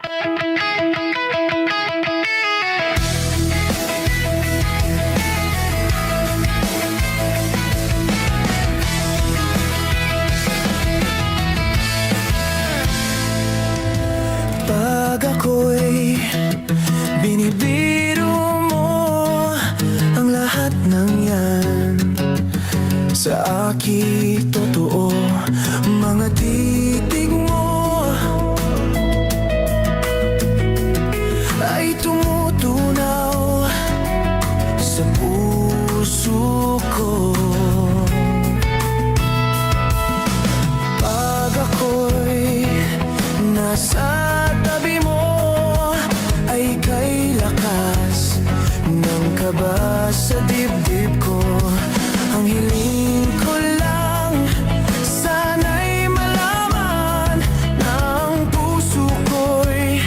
Pag ako'y binibiro mo, ang lahat ng yan sa akin totoo. Mga titig mo ay tumutunaw sa puso ko. Pag ako'y nasa tabi mo, ay kay lakas ng kaba sa dibdib ko. Ang hiling ko lang, sana'y malaman na ang puso ko'y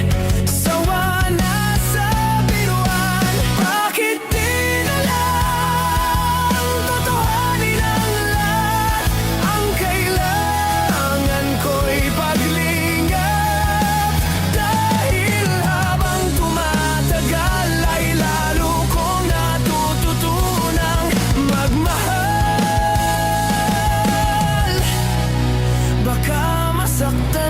sawa na sa biruan. Bakit di na lang totohanin ang lahat? Ang kailangan ko'y paglingap, dahil habang tumatagal ay lalo kong natututunang magmahal. Baka masaktan